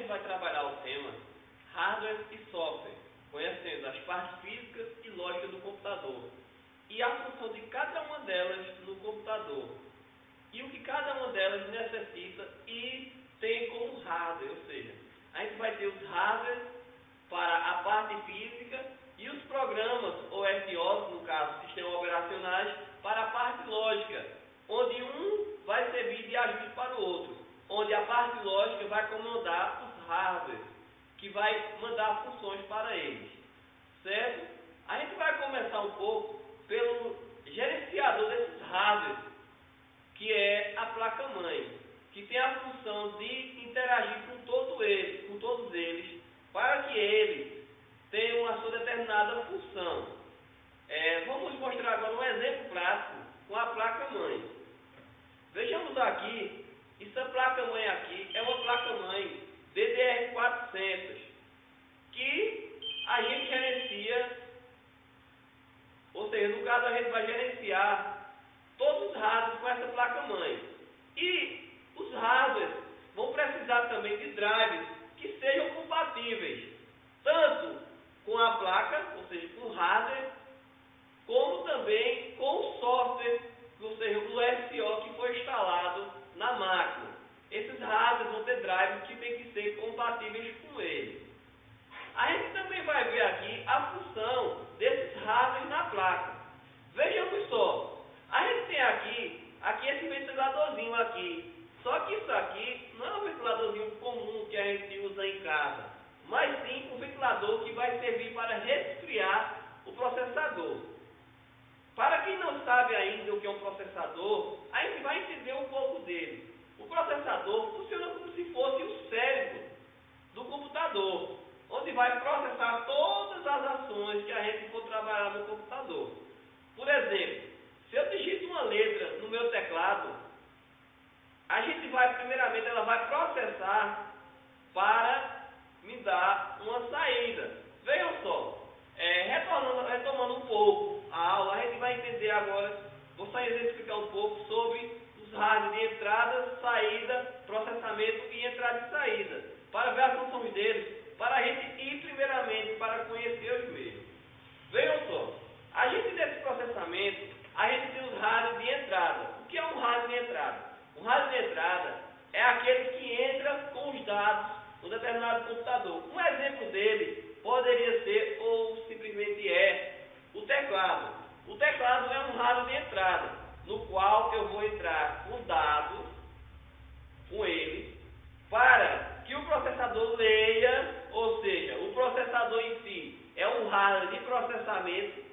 vai trabalhar o tema hardware e software, conhecendo as partes físicas e lógicas do computador e a função de cada uma delas no computador e o que cada uma delas necessita e tem como hardware, ou seja, a gente vai ter os hardwares para a parte física e os programas ou SOs, no caso, sistemas operacionais, para a parte lógica, onde um vai servir de ajuste para o outro, onde a parte lógica vai comandar os hardwares, que vai mandar funções para eles, certo? A gente vai começar um pouco pelo gerenciador desses hardwares, que é a placa-mãe, que tem a função de interagir com todos eles, para que eles tenham a sua determinada função. Vamos mostrar agora um exemplo prático com a placa-mãe. Vejamos aqui, essa placa-mãe aqui é uma placa-mãe DDR400, que a gente gerencia, ou seja, no caso a gente vai gerenciar todos os hardwares com essa placa-mãe. E os hardwares vão precisar também de drives que sejam compatíveis, tanto com a placa, ou seja, com o hardware, como também com o software, ou seja, o SO que foi instalado na máquina. Esses hardwares vão ter drives que têm que ser compatíveis com ele. A gente também vai ver aqui a função desses hardwares na placa. Vejamos só, a gente tem aqui esse ventiladorzinho aqui. Só que isso aqui não é um ventiladorzinho comum que a gente usa em casa, mas sim um ventilador que vai servir para resfriar o processador. Para quem não sabe ainda o que é um processador, a gente vai entender um pouco dele. O processador funciona como se fosse o cérebro do computador, onde vai processar todas as ações que a gente for trabalhar no computador. Por exemplo, se eu digito uma letra no meu teclado, a gente vai, primeiramente, ela vai processar para me dar uma saída. Vejam só, retomando um pouco a aula, a gente vai entender agora, vou só exemplificar um pouco sobre os hardwares de entrada, saída, processamento e entrada e saída, para ver as funções deles, para a gente ir primeiramente para conhecer os meios. Vejam só, a gente nesse processamento, a gente tem os hardwares de entrada. O que é um hardware de entrada? O hardware de entrada é aquele que entra com os dados no determinado computador. Um exemplo dele poderia ser, ou simplesmente o teclado. O teclado é um hardware de entrada, no qual eu vou entrar com dados, com ele, para que o processador leia, ou seja, o processador em si é um hardware de processamento.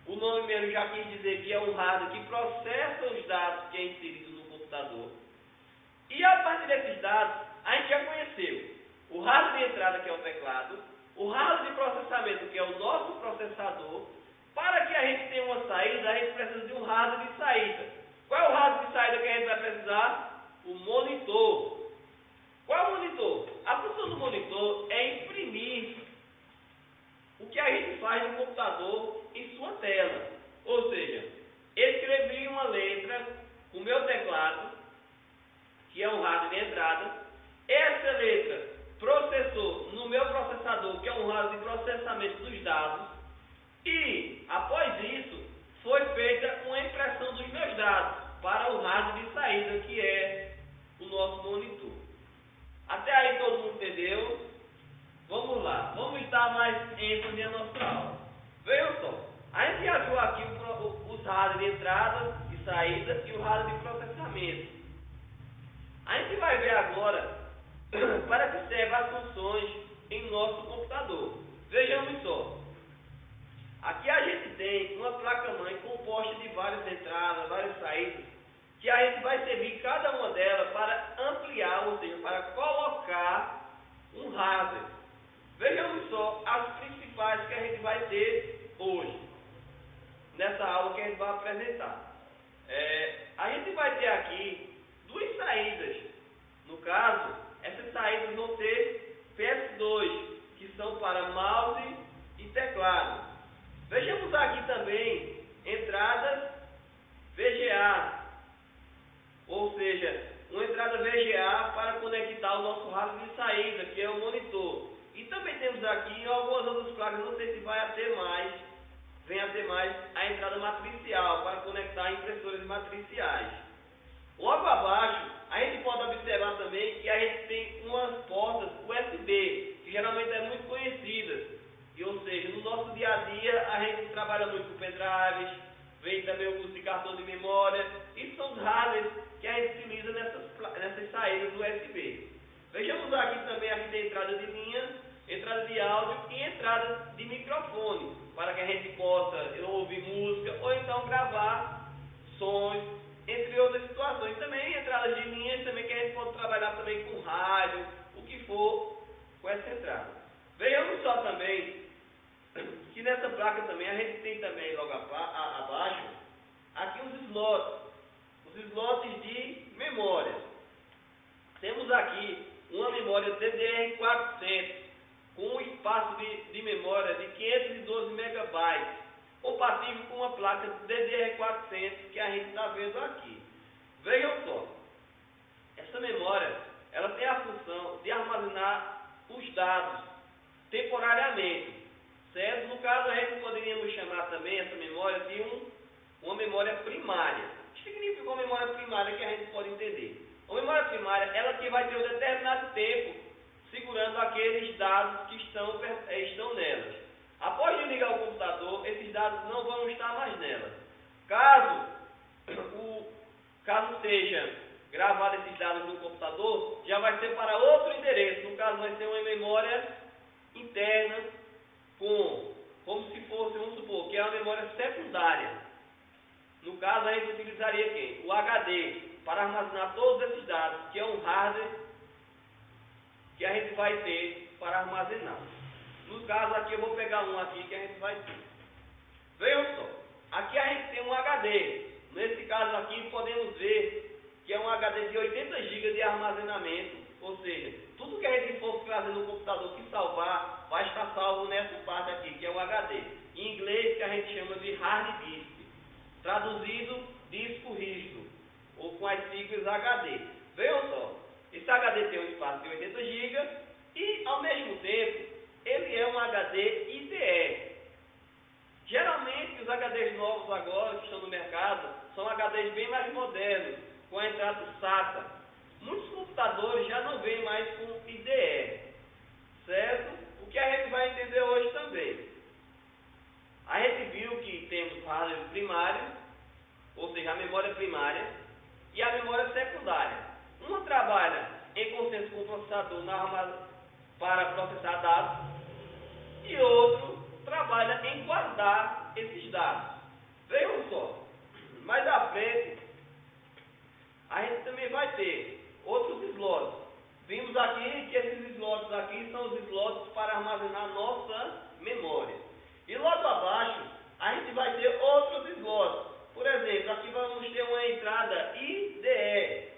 O nome mesmo já quis dizer que é um hardware que processa os dados que é inserido no computador. E a partir desses dados, a gente já conheceu o hardware de entrada, que é o teclado, o hardware de processamento, que é o nosso processador. Para que a gente tenha uma saída, a gente precisa de um hardware de saída. Qual é o hardware de saída que a gente vai precisar? O monitor. Qual é o monitor? A função do monitor é imprimir o que a gente faz no computador em sua tela. Ou seja, escrevi uma letra com o meu teclado, que é um hardware de entrada. Essa letra processou no meu processador, que é um hardware de processamento dos dados. E, após isso, foi feita uma impressão dos meus dados para o hardware de saída, que é o nosso monitor. Até aí todo mundo entendeu? Vamos lá, vamos dar mais ênfase na nossa aula. Vejam só, a gente já viu aqui os hardware de entrada e saída e o hardware de processamento. A gente vai ver agora para que servem as funções em nosso computador. Vejamos só. Aqui a gente tem uma placa-mãe composta de várias entradas, várias saídas, que a gente vai servir cada uma delas para ampliar, ou seja, para colocar um hardware. Vejamos só as principais que a gente vai ter hoje, nessa aula que a gente vai apresentar. A gente vai ter aqui duas saídas. No caso, essas saídas vão ter PS2, que são para mouse e teclado. Vejamos aqui também entradas VGA, ou seja, uma entrada VGA para conectar o nosso hardware de saída, que é o monitor. E também temos aqui algumas outras placas, não sei se vai a ter mais, vem a ter mais a entrada matricial para conectar impressoras matriciais. Logo abaixo, a gente pode observar também que a gente tem umas portas USB, que geralmente é muito conhecidas. E, ou seja, no nosso dia a dia a gente trabalha muito com pendrives, vem também o uso de cartão de memória. Isso são os hardwares que a gente utiliza nessas saídas USB. Vejamos aqui também, aqui tem entrada de linha, entrada de áudio e entrada de microfone, para que a gente possa ouvir música ou então gravar sons, entre outras situações. Também entradas de linhas também, que a gente pode trabalhar também com rádio, o que for com essa entrada. Vejamos só também que nessa placa também a gente tem também logo abaixo aqui os slots de memória. Temos aqui uma memória DDR400 com um espaço de memória de 512 MB, compatível com uma placa DDR400 que a gente está vendo aqui. Vejam só, essa memória ela tem a função de armazenar os dados temporariamente, certo? No caso, a gente poderíamos chamar também essa memória de uma memória primária. O que significa uma memória primária que a gente pode entender? Uma memória primária, ela que vai ter um determinado tempo segurando aqueles dados que estão nelas. Após desligar o computador, esses dados não vão estar mais nela. Caso seja gravado esses dados no computador, já vai ser para outro endereço. No caso, vai ser uma memória interna como se fosse, vamos supor, que é uma memória secundária. No caso, a gente utilizaria quem? O HD, para armazenar todos esses dados, que é um hardware que a gente vai ter para armazenar. No caso aqui, eu vou pegar um aqui que a gente vai ter. Vejam só, aqui a gente tem um HD. Nesse caso aqui, podemos ver que é um HD de 80 GB de armazenamento, ou seja, tudo que a gente for trazer no computador que salvar, vai estar salvo nessa parte aqui, que é o HD. Em inglês, que a gente chama de hard disk, traduzido disco rígido, ou com as siglas HD. Vejam só, esse HD tem um espaço de 80 GB e, ao mesmo tempo, ele é um HD IDE. Geralmente, os HDs novos agora, que estão no mercado, são HDs bem mais modernos, com a entrada SATA. Muitos computadores já não vêm mais com IDE, certo? O que a gente vai entender hoje também. A gente viu que temos hardware primário, ou seja, a memória primária, e a memória secundária. Uma trabalha em consenso com o processador para processar dados, e outro trabalha em guardar esses dados. Vejam só, mais à frente, a gente também vai ter outros slots. Vimos aqui que esses slots aqui são os slots para armazenar nossa memória. E logo abaixo, a gente vai ter outros slots. Por exemplo, aqui vamos ter uma entrada IDE,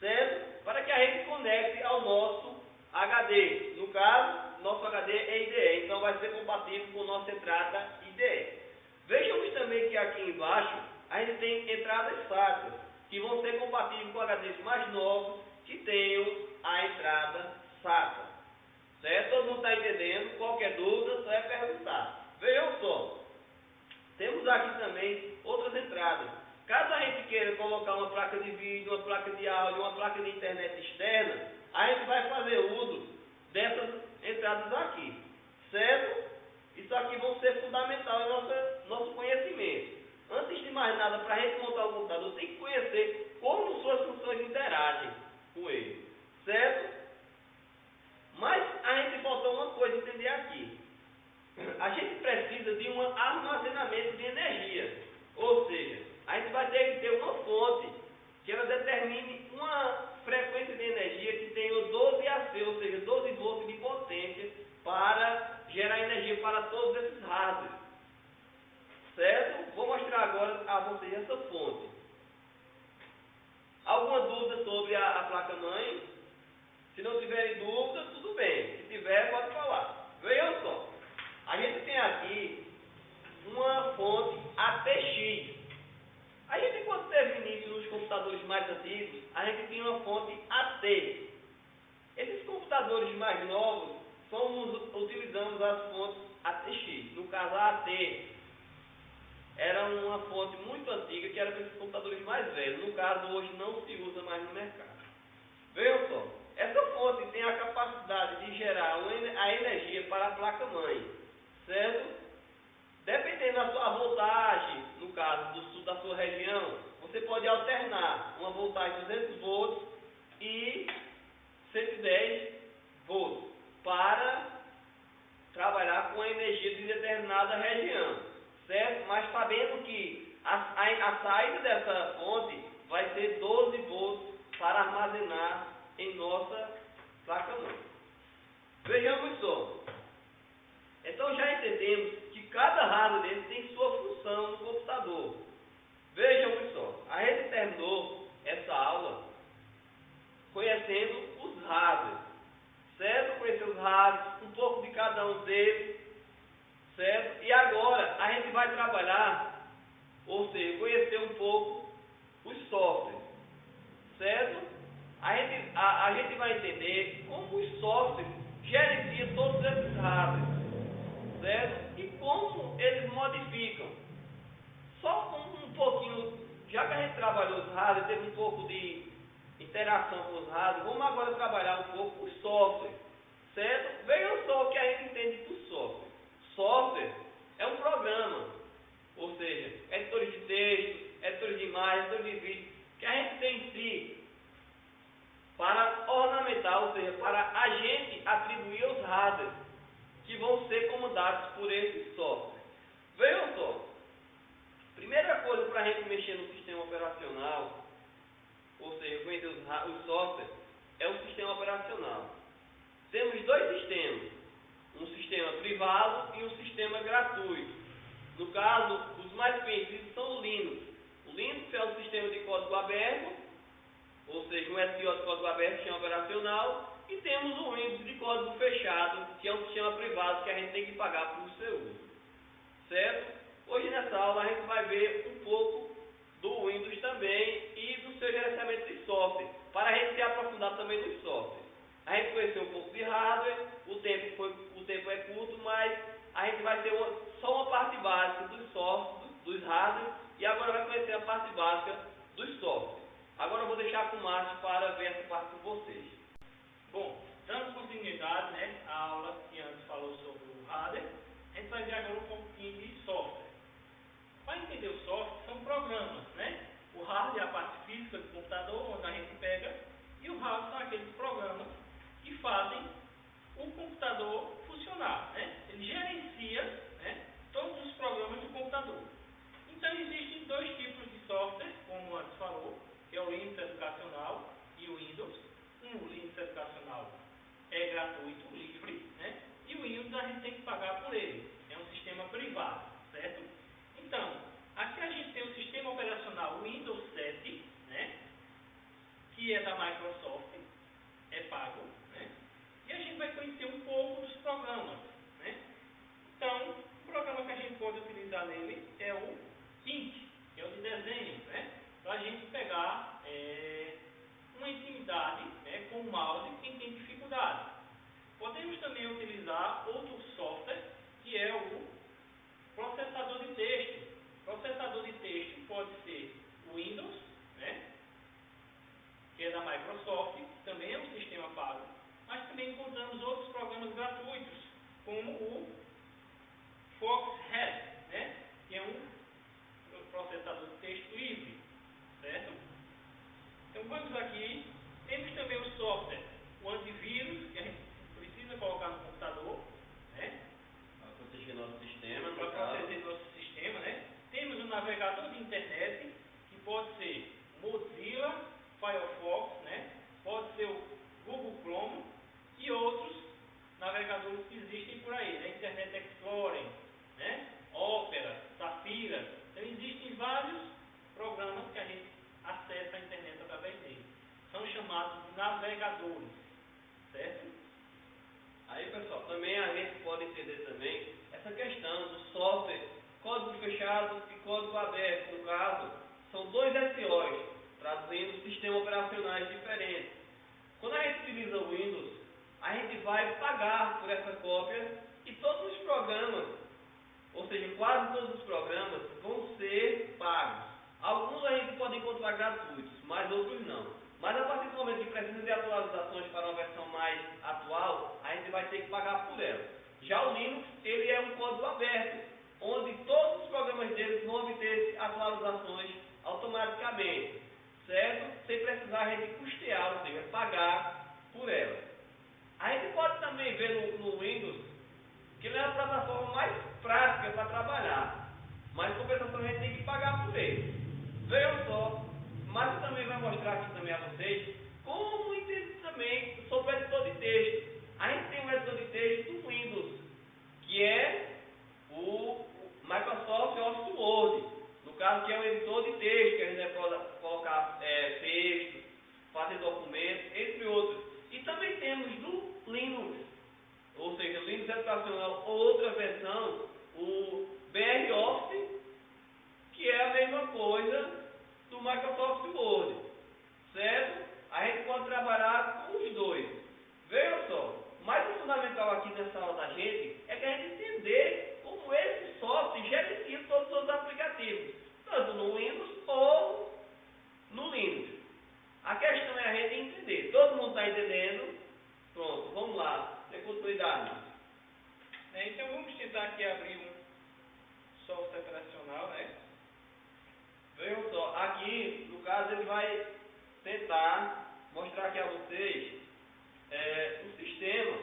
certo? Para que a gente conecte ao nosso HD. No caso, nosso HD é IDE, então vai ser compatível com nossa entrada IDE. Vejamos também que aqui embaixo, a gente tem entradas SATA, que vão ser compatíveis com HDs mais novos, que tenham a entrada SATA. Certo? Todo mundo está entendendo? Qualquer dúvida, só é perguntar. Vejam só, temos aqui também outras entradas. Caso a gente queira colocar uma placa de vídeo, uma placa de áudio, uma placa de internet externa, a gente vai fazer uso dessas entradas aqui, certo? Isso aqui vão ser fundamental em nosso conhecimento. Antes de mais nada, para a gente montar o computador, tem que conhecer como suas funções interagem com ele, certo? Mas a gente faltou uma coisa entender aqui. A gente precisa de um armazenamento de energia, ou seja, a gente vai ter que ter uma fonte que ela determine uma frequência de energia que tenha 12 AC, ou seja, 12 volts de potência para gerar energia para todos esses hardwares. Certo? Vou mostrar agora a vocês essa fonte. Alguma dúvida sobre a placa-mãe? Se não tiverem dúvida, tudo bem. Se tiver, pode falar. Vejam só. A gente tem aqui uma fonte ATX. A gente, quando teve início nos computadores mais mais antigos, a gente tinha uma fonte AT. Esses computadores mais novos, utilizamos as fontes ATX. No caso, a AT era uma fonte muito antiga, que era para esses computadores mais velhos. No caso, hoje não se usa mais no mercado. Vejam só, essa fonte tem a capacidade de gerar a energia para a placa-mãe, certo? Dependendo da sua voltagem, no caso da sua região, você pode alternar uma voltagem de 200 volts e 110 volts para trabalhar com a energia de determinada região, certo? Mas sabendo que a saída dessa fonte vai ser 12 volts para armazenar em nossa placa-mãe. Vejamos só. Então já entendemos que cada hardware desse tem sua função no computador. Vejamos só. A gente terminou essa aula conhecendo os hardwares, certo? Conhecer os hardwares, um pouco de cada um deles, certo? E agora a gente vai trabalhar, ou seja, conhecer um pouco os softwares, certo? A gente vai entender como os softwares gerenciam todos esses hardwares, certo? E como eles modificam. Só um pouquinho, já que a gente trabalhou os hardwares, teve um pouco de interação com os hardwares, vamos agora trabalhar um pouco os softwares, certo? Vejam só o que a gente entende do software. Software é um programa, ou seja, editores de texto, editores de imagem, editores de vídeo, que a gente tem em si para ornamentar, ou seja, para a gente atribuir os hardwares que vão ser comandados por esse software. Vejam só, primeira coisa para a gente mexer no sistema operacional, ou seja, conhecer os softwares, é o sistema operacional. Temos dois sistemas, um sistema privado e um sistema gratuito. No caso, os mais conhecidos são o Linux. O Linux é um sistema de código aberto, ou seja, um SQL de código aberto, sistema operacional, e temos o Windows de código fechado, que é um sistema privado que a gente tem que pagar por seu uso, certo? Hoje nessa aula a gente vai ver um pouco do Windows também e do seu gerenciamento de software, para a gente se aprofundar também nos softwares. A gente conheceu um pouco de hardware, o tempo é curto, mas a gente vai ter só uma parte básica dos softwares, dos hardware, e agora vai conhecer a parte básica dos softwares. Agora eu vou deixar com o Márcio para ver essa parte com vocês. Bom, dando continuidade, né, à aula que antes falou sobre o hardware, a gente vai ver agora um pouquinho de software. Para entender o software, são programas, né? O hardware é a parte física do computador, onde a gente pega, e o hardware são aqueles programas que fazem o computador funcionar, né? Ele gerencia, né, todos os programas do computador. Então existem dois tipos de software, como antes falou, que é o Linux educacional e o Windows. O Linux educacional é gratuito, livre, né? E o Windows a gente tem que pagar por ele. É um sistema privado, certo? Então, aqui a gente tem o sistema operacional Windows 7, né? Que é da Microsoft, é pago, né? E a gente vai conhecer um pouco dos programas, né? Então, o programa que a gente pode utilizar nele é o Ink, que é o de desenho, né? Para a gente pegar uma intimidade, né, com o mouse quem tem dificuldade. Podemos também utilizar outro software, que é o processador de texto. Processador de texto pode ser o Windows, né, que é da Microsoft, também é um sistema pago, mas também encontramos outros programas gratuitos, como o Foxhead, né, que é um processador de texto livre, certo? Então vamos aqui, temos também o software, o antivírus, que a gente precisa colocar no computador, né? Para proteger nosso sistema, Para proteger nosso sistema, né? Temos o navegador de internet, que pode ser Mozilla, Firefox, né? Pode ser o Google Chrome e outros navegadores que existem por aí, né? Internet Explorer, né? Opera, Safira. Então existem vários programas que a gente acessa a internet através dele. São chamados de navegadores, certo? Aí, pessoal, também a gente pode entender também essa questão do software, código fechado e código aberto. No caso, são dois SOs, traduzindo operacionais diferentes. Quando a gente utiliza o Windows, a gente vai pagar por essa cópia e todos os programas, ou seja, quase todos os programas, vão ser pagos. Alguns a gente pode encontrar gratuitos, mas outros não. Mas a partir do momento que precisa de atualizações para uma versão mais atual, a gente vai ter que pagar por ela. Já o Linux, ele é um código aberto, onde todos os programas deles vão obter atualizações automaticamente, certo? Sem precisar a gente custear, ou seja, pagar por ela. A gente pode também ver no Windows que ele é a plataforma mais prática para trabalhar, mas compensação a gente tem que pagar por ele. Vejam só, mas também vai mostrar aqui também a vocês como entender também sobre o editor de texto. A gente tem um editor de texto do Windows, que é o Microsoft Office Word, no caso que é um editor de texto, que a gente pode colocar texto, fazer documentos, entre outros. E também temos no Linux, ou seja, Linux Educacional, outra versão, o BR Office, que é a mesma coisa do Microsoft Word, certo? A gente pode trabalhar com os dois. Vejam só, o mais fundamental aqui nessa aula da gente é que a gente entender como esse software gerencia todos os aplicativos, tanto no Windows ou no Linux. A questão é a gente entender. Todo mundo está entendendo? Pronto, vamos lá. Tem continuidade. Então vamos tentar aqui abrir um software operacional, né? Vejam só, aqui no caso ele vai tentar mostrar aqui a vocês o sistema,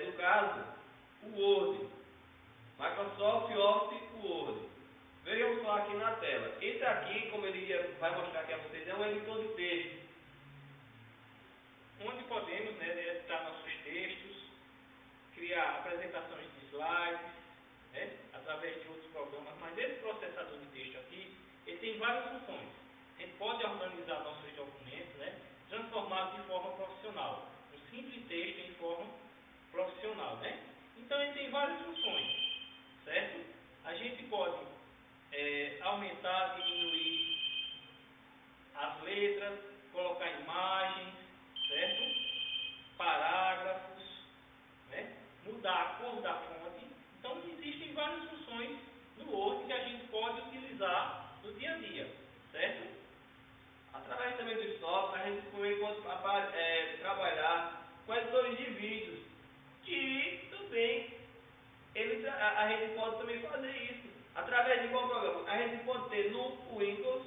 no caso, o Word, Microsoft Office Word. Vejam só aqui na tela. Esse aqui, como ele vai mostrar aqui a vocês, é um editor de texto, onde podemos, né, editar nossos textos, criar apresentações de slides, né, através de outros programas, mas esse processador de texto aqui, ele tem várias funções. A gente pode organizar nossos documentos, né, transformá-los de forma profissional, um simples texto em forma profissional, né? Então ele tem várias funções, certo? A gente pode aumentar, diminuir as letras, colocar imagens, certo? Parágrafos, né? Mudar a cor da fonte. Então existem várias funções no Word que a gente pode utilizar no dia a dia, certo? Através também do software, a gente também pode trabalhar com editores de vídeos, que também a gente pode também fazer isso. Através de qual programa? A gente pode ter no Windows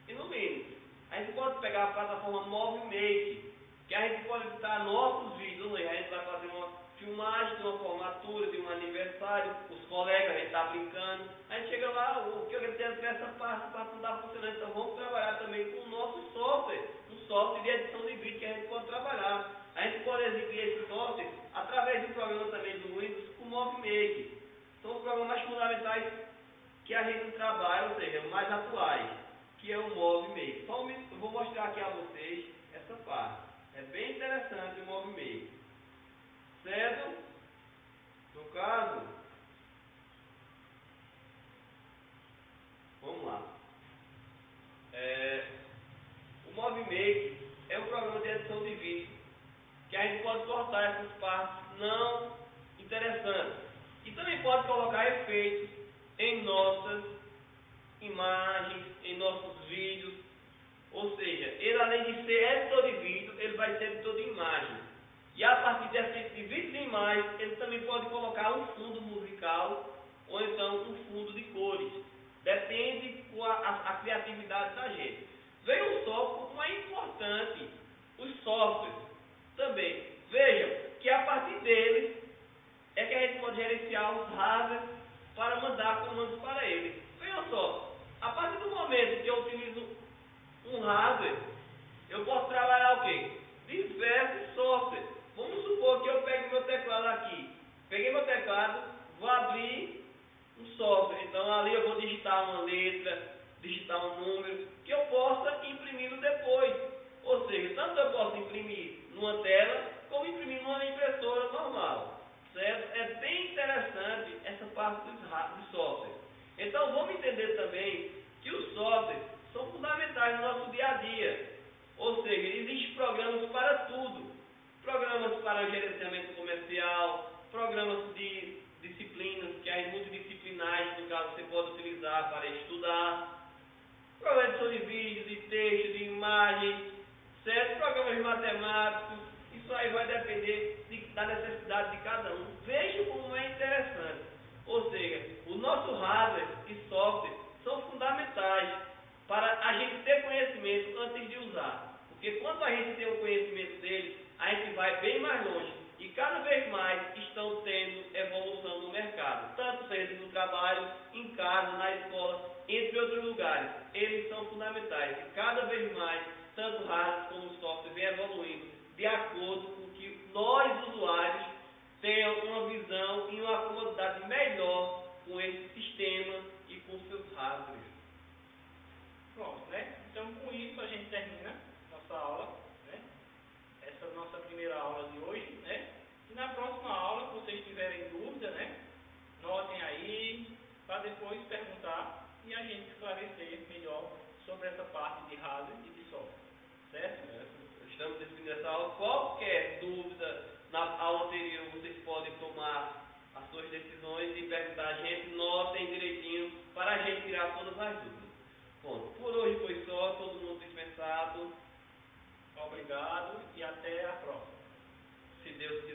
e no Linux. A gente pode pegar a plataforma MovieMake, que a gente pode editar novos vídeos. A gente vai fazer uma filmagem de uma formatura, de um aniversário, os colegas, a gente está brincando. A gente chega lá, o que eu quero ter essa parte para não estar funcionando. Então vamos trabalhar também com o nosso software, um software de edição de vídeo que a gente pode trabalhar. A gente pode exibir esse software através do programa também do Windows, com o MovieMake. São os programas mais fundamentais que a gente trabalha, ou seja, mais atuais, que é o MovieMake. Só eu vou mostrar aqui a vocês essa parte. É bem interessante o MovieMake. Certo? No caso, vamos lá. O MovieMake é um programa de edição de vídeo que a gente pode cortar essas partes não interessantes. E também pode colocar efeitos em nossas imagens, em nossos vídeos. Ou seja, ele além de ser editor de vídeo, ele vai ser editor de imagem. E a partir de vídeos e imagens, ele também pode colocar um fundo musical ou então um fundo de cores. Depende com a criatividade da gente. Vejam só como é importante os softwares também. Vejam que a partir deles é que a gente pode gerenciar os hardware para mandar comandos para eles. Vejam só, a partir do momento que eu utilizo um hardware, eu posso trabalhar o quê? Diversos softwares. Vamos supor que eu pegue meu teclado aqui. Peguei meu teclado, vou abrir um software. Então ali eu vou digitar uma letra, digitar um número, que eu possa imprimir depois. Ou seja, tanto eu posso imprimir numa tela, como imprimir numa impressora normal. Certo? É bem interessante essa parte dos softwares. Então vamos entender também que os softwares são fundamentais no nosso dia a dia. para o gerenciamento comercial, programas de disciplinas, que as multidisciplinares, no caso, você pode utilizar para estudar, programas de vídeos, de texto, de imagens, certo? Programas matemáticos, isso aí vai depender da necessidade de cada um. Veja como é interessante. Ou seja, o nosso hardware e software são fundamentais para a gente ter conhecimento antes de usar. Porque quando a gente tem o conhecimento deles, a gente vai bem mais longe. E cada vez mais estão tendo evolução no mercado. Tanto seja no trabalho, em casa, na escola, entre outros lugares. Eles são fundamentais. E cada vez mais, tanto o hardware como o software vem evoluindo de acordo com que nós, usuários, tenham uma visão e uma comodidade melhor com esse sistema e com seus hardwares. Pronto, né? Então, com isso, a gente termina nossa aula, né? Essa é a nossa primeira aula de hoje, né? E na próxima aula, se vocês tiverem dúvida, né? Notem aí, para depois perguntar e a gente esclarecer melhor sobre essa parte de hardware e de software, certo? Estamos despedindo essa aula. Qualquer dúvida na aula anterior, vocês podem tomar as suas decisões e perguntar a gente, notem direitinho, para a gente tirar todas as dúvidas. Bom, por hoje foi só, todo mundo dispensado. Obrigado e até a próxima. Se Deus quiser.